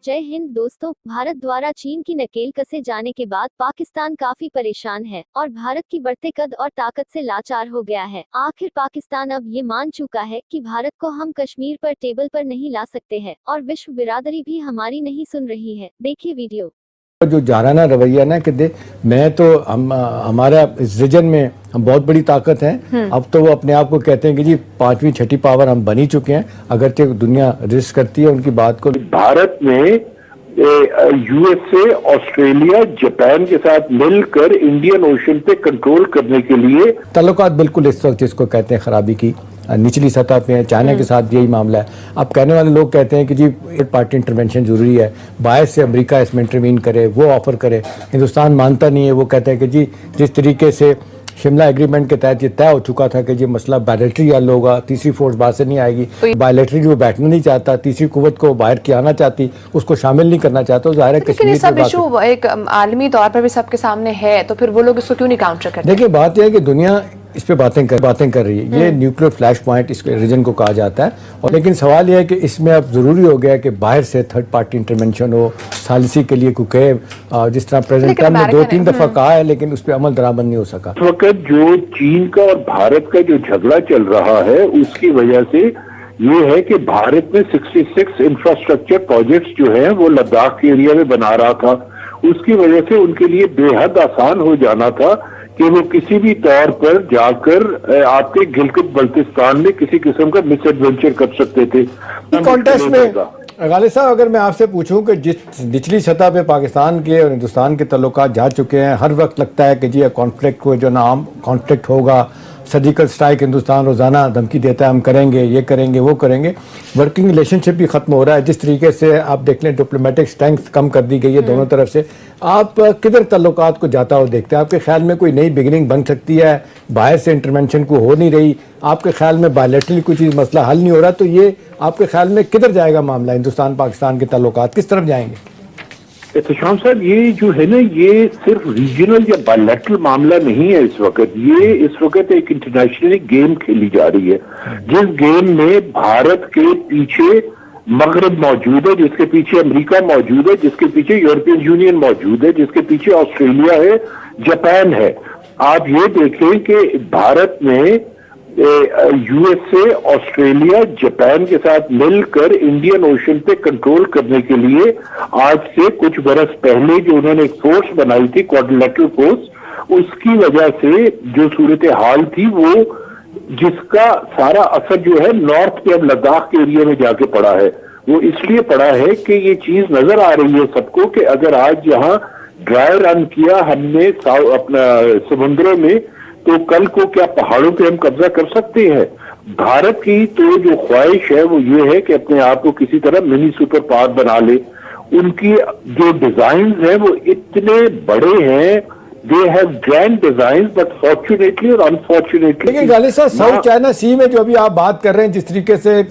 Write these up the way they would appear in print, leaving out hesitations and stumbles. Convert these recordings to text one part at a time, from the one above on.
जय हिंद दोस्तों, भारत द्वारा चीन की नकेल कसे जाने के बाद पाकिस्तान काफी परेशान है और भारत की बढ़ते कद और ताकत से लाचार हो गया है। आखिर पाकिस्तान अब ये मान चुका है कि भारत को हम कश्मीर पर टेबल पर नहीं ला सकते हैं और विश्व बिरादरी भी हमारी नहीं सुन रही है। देखिए वीडियो। जो जाराना रवैया ना कि मैं तो हमारा इस रीजन में हम बहुत बड़ी ताकत हैं। अब तो वो अपने आप को कहते हैं कि जी 5वीं 6ठी पावर हम बन ही चुके हैं, अगरचे दुनिया रिस्क करती है उनकी बात को। भारत में यूएसए, ऑस्ट्रेलिया, जापान के साथ मिलकर इंडियन ओशन पे कंट्रोल करने के लिए ताल्लुकात बिल्कुल इस वक्त जिसको कहते हैं खराबी की निचली सतह पे है। चाइना के साथ यही मामला है। अब कहने वाले लोग कहते हैं कि जी एक पार्टी इंटरवेंशन जरूरी है, बाहर से अमेरिका इसमें इंटरवीन करे, वो ऑफर करे। हिंदुस्तान मानता नहीं है। वो कहता है कि जी जिस तरीके से शिमला एग्रीमेंट के तहत ये तय हो चुका था कि जी मसला बायलैटरल हल होगा, तीसरी फोर्स बाहर से नहीं आएगी। बायलैटरल वो बैठना नहीं चाहता, तीसरी कुव्वत को बाहर की आना चाहती, उसको शामिल नहीं करना चाहता। ज़ाहिर है कश्मीर सब इशू एक आलमी तौर पर भी सबके सामने है, तो फिर वो लोग इसको क्यों नहीं काउंटर करते? देखिए बात यह है कि दुनिया इस पे बातें कर रही है। ये न्यूक्लियर फ्लैश पॉइंट इस रीजन को कहा जाता है। और लेकिन सवाल यह है कि इसमें अब जरूरी हो गया है कि बाहर से थर्ड पार्टी इंटरवेंशन हो, सालिसी के लिए क्योंकि जिस तरह प्रेसिडेंट ट्रम्प ने 2-3 दफा कहा है लेकिन उस पर अमल दरामद नहीं हो सका। इस वक्त जो चीन का और भारत का जो झगड़ा चल रहा है उसकी वजह से ये है कि भारत में 66 इंफ्रास्ट्रक्चर प्रोजेक्ट्स जो है वो लद्दाख के एरिया में बना रहा था। उसकी वजह से उनके लिए बेहद आसान हो जाना था कि वो किसी भी तौर पर जाकर आपके गिलगित बल्तिस्तान में किसी किस्म का मिस एडवेंचर कर सकते थे। कॉन्टेस्ट में गालिब साहब अगर मैं आपसे पूछूं कि जिस निचली सतह पे पाकिस्तान के और हिंदुस्तान के ताल्लुकात जा चुके हैं, हर वक्त लगता है कि जी कॉन्फ्लिक्ट को जो नाम कॉन्फ्लिक्ट होगा, सर्जिकल स्ट्राइक हिंदुस्तान रोजाना धमकी देता है हम करेंगे, ये करेंगे, वो करेंगे। वर्किंग रिलेशनशिप भी खत्म हो रहा है। जिस तरीके से आप देख लें डिप्लोमेटिक स्ट्रेंथ कम कर दी गई है दोनों तरफ से। आप किधर ताल्लुकात को जाता हो देखते हैं? आपके ख्याल में कोई नई बिगिनिंग बन सकती है? बाहर से इंटरवेंशन को हो नहीं रही, आपके ख्याल में बायलैटरल कोई चीज़ मसला हल नहीं हो रहा, तो ये आपके ख्याल में किधर जाएगा मामला? हिंदुस्तान पाकिस्तान के ताल्लुकात किस तरफ जाएंगे? एहतशाम साहब, ये जो है ना ये सिर्फ रीजनल या बायलैटरल मामला नहीं है। इस वक्त एक इंटरनेशनली गेम खेली जा रही है, जिस गेम में भारत के पीछे मगरब मौजूद है, जिसके पीछे अमेरिका मौजूद है, जिसके पीछे यूरोपियन यूनियन मौजूद है, जिसके पीछे ऑस्ट्रेलिया है, जापान है। आप ये देखें कि भारत में यूएसए, ऑस्ट्रेलिया, जापान के साथ मिलकर इंडियन ओशन पे कंट्रोल करने के लिए आज से कुछ बरस पहले जो उन्होंने एक फोर्स बनाई थी, क्वाड्रिलेटरल फोर्स, उसकी वजह से जो सूरत हाल थी वो जिसका सारा असर जो है नॉर्थ के अब लद्दाख के एरिया में जाके पड़ा है। वो इसलिए पड़ा है कि ये चीज नजर आ रही है सबको कि अगर आज यहाँ ड्राई रन किया हमने अपना समुद्रों में, तो कल को क्या पहाड़ों पे हम कब्जा कर सकते हैं? भारत की तो जो ख्वाहिश है वो ये है कि अपने आप को किसी तरह मिनी सुपर पावर बना ले। उनकी जो डिजाइन है वो इतने बड़े हैं, they have grand design, but fortunately और अनफॉर्चुनेटली। लेकिन गालिब साहब साउथ चाइना सी में जो अभी आप बात कर रहे हैं, जिस तरीके से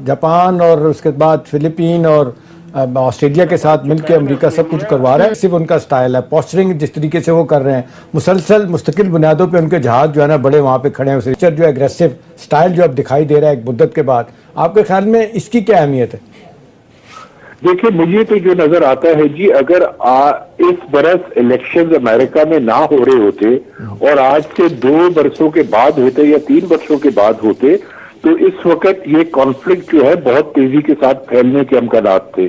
जापान और उसके बाद फिलीपीन और ऑस्ट्रेलिया के साथ मिलकर अमेरिका सब कुछ करवा रहा है, सिर्फ उनका स्टाइल है। पोस्चरिंग जिस तरीके से वो कर रहे हैं, मुसलसल मुस्तकिल बुनियादों पे उनके जहाज जो है ना बड़े वहां पे खड़े हैं, जो एग्रेसिव स्टाइल जो अब दिखाई दे रहा है एक मुद्दत के बाद, आपके ख्याल में इसकी क्या अहमियत है? देखिए मुझे तो जो नजर आता है जी, अगर इस बरस इलेक्शंस अमेरिका में ना हो रहे होते और आज से 2 बरसों के बाद होते या 3 बरसों के बाद होते, तो इस वक्त ये कॉन्फ्लिक्ट जो है बहुत तेजी के साथ फैलने के अमकानात थे।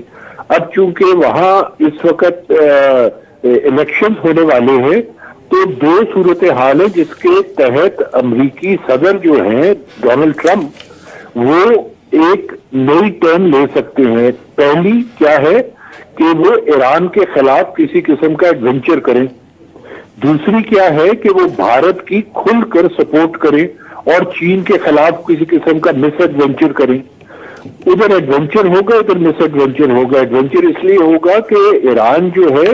अब चूंकि वहां इस वक्त इलेक्शंस होने वाले हैं, तो 2 सूरत हाल है जिसके तहत अमेरिकी सदर जो हैं डोनाल्ड ट्रंप, वो एक नई टर्न ले सकते हैं। पहली क्या है कि वो ईरान के खिलाफ किसी किस्म का एडवेंचर करें। दूसरी क्या है कि वो भारत की खुलकर सपोर्ट करें और चीन के खिलाफ किसी किस्म का मिस एडवेंचर करें। उधर एडवेंचर होगा, इधर मिस एडवेंचर होगा। एडवेंचर इसलिए होगा कि ईरान जो है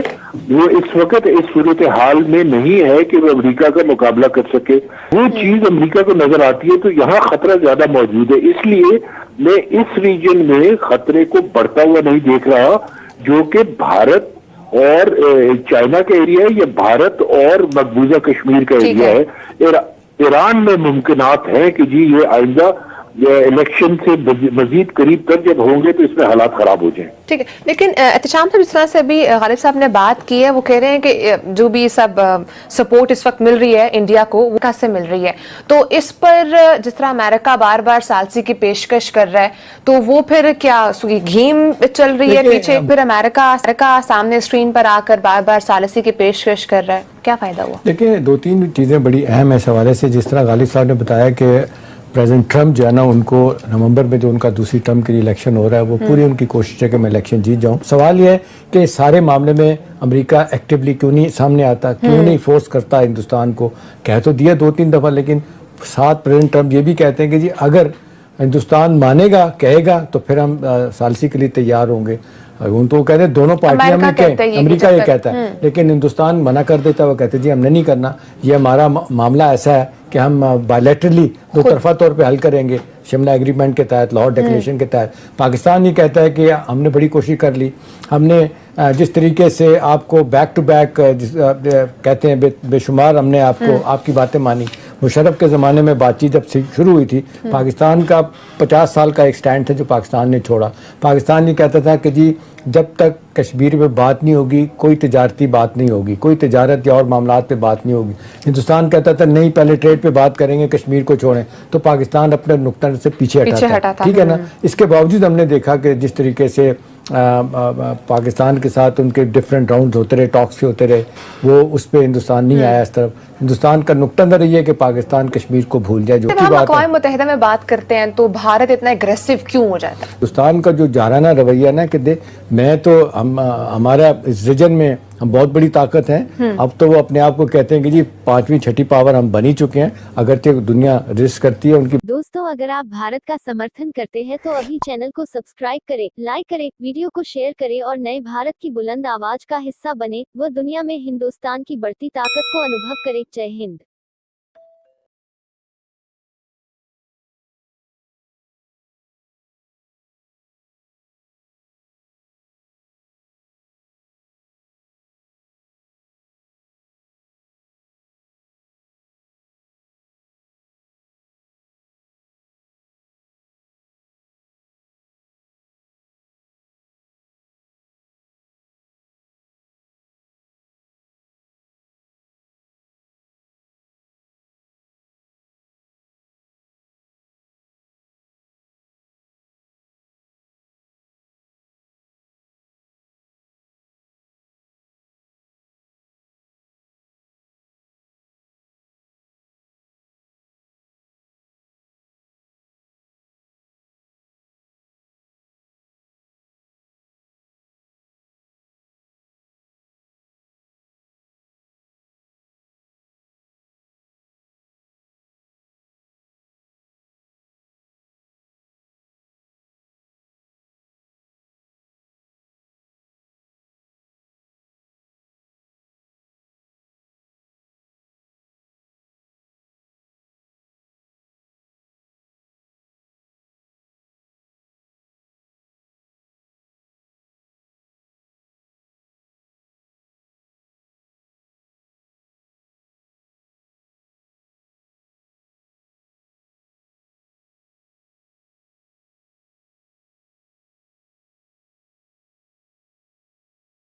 वो इस वक्त इस सूरत हाल में नहीं है कि वो अमेरिका का मुकाबला कर सके। वो चीज अमेरिका को नजर आती है, तो यहाँ खतरा ज्यादा मौजूद है। इसलिए मैं इस रीजन में खतरे को बढ़ता हुआ नहीं देख रहा, जो कि भारत और चाइना का एरिया है या भारत और मकबूजा कश्मीर का एरिया है। ईरान में मुमकिनात है कि जी ये आइंदा इलेक्शन से मजीद करीब तक जब होंगे तो इसमें हालात खराब हो जाएं। ठीक है, लेकिन एहतशाम साहब, जिस तरह से अभी गालिब साहब ने बात की है, वो कह रहे हैं कि जो भी सब सपोर्ट इस वक्त मिल रही है इंडिया को, वो कहाँ से मिल रही है? तो इस पर जिस तरह अमेरिका बार बार सालसी की पेशकश कर रहा है, तो वो फिर क्या गेम चल रही है पीछे? फिर अमेरिका सामने स्क्रीन पर आकर बार बार सालसी की पेशकश कर रहा है, क्या फायदा हुआ? देखिए, दो तीन चीज़ें बड़ी अहम है इस हवाले से। जिस तरह गालिब साहब ने बताया कि प्रेसिडेंट ट्रम्प जो है ना, उनको नवंबर में जो उनका दूसरी टर्म के लिए इलेक्शन हो रहा है, वो पूरी उनकी कोशिश है कि मैं इलेक्शन जीत जाऊं। सवाल ये है कि इस सारे मामले में अमेरिका एक्टिवली क्यों नहीं सामने आता, क्यों नहीं फोर्स करता हिंदुस्तान को? कह तो दिया दो तीन दफ़ा, लेकिन साथ प्रेसिडेंट ट्रम्प ये भी कहते हैं कि जी अगर हिंदुस्तान मानेगा, कहेगा, तो फिर हम सालसी के लिए तैयार होंगे। उन तो कहते हैं दोनों पार्टियां में अमेरिका ये कहता है, लेकिन हिंदुस्तान मना कर देता है। वो कहते हैं जी हमने नहीं करना, ये हमारा मामला ऐसा है कि हम बायलैटरली दो तरफा तौर पे हल करेंगे, शिमला एग्रीमेंट के तहत, लाहौर डिक्लेरेशन के तहत। पाकिस्तान ये कहता है कि हमने बड़ी कोशिश कर ली, हमने जिस तरीके से आपको बैक टू बैक कहते हैं बेशुमार हमने आपको आपकी बातें मानी। मुशर्रफ के ज़माने में बातचीत जब शुरू हुई थी, पाकिस्तान का 50 साल का एक स्टैंड था जो पाकिस्तान ने छोड़ा। पाकिस्तान ये कहता था कि जी जब तक कश्मीर में बात नहीं होगी, कोई तिजारती बात नहीं होगी, कोई तिजारत या और मामलात पे बात नहीं होगी। हिंदुस्तान कहता था नहीं, पहले ट्रेड पे बात करेंगे, कश्मीर को छोड़ें। तो पाकिस्तान अपने नुक्ता से पीछे हटा था, ठीक है ना। इसके बावजूद हमने देखा कि जिस तरीके से पाकिस्तान के साथ उनके डिफरेंट राउंड होते रहे, टॉक्स होते रहे, वो उस पर हिंदुस्तान नहीं आया इस तरफ। हिंदुस्तान का नुक्ता नज़र ये है कि पाकिस्तान कश्मीर को भूल जाए। जो जब हम अक़वाम मुत्तहिदा में बात करते हैं तो भारत इतना एग्रेसिव क्यों हो जाता है? हिंदुस्तान का जो जाराना रवैया ना कि मैं तो हमारा इस रीजन में हम बहुत बड़ी ताकत हैं। अब तो वो अपने आप को कहते हैं कि जी 5वीं 6ठी पावर हम बन ही चुके हैं, अगरचे दुनिया रिस्क करती है उनकी। दोस्तों, अगर आप भारत का समर्थन करते हैं तो अभी चैनल को सब्सक्राइब करें, लाइक करें, वीडियो को शेयर करें और नए भारत की बुलंद आवाज का हिस्सा बने। वो दुनिया में हिंदुस्तान की बढ़ती ताकत को अनुभव करें। जय हिंद।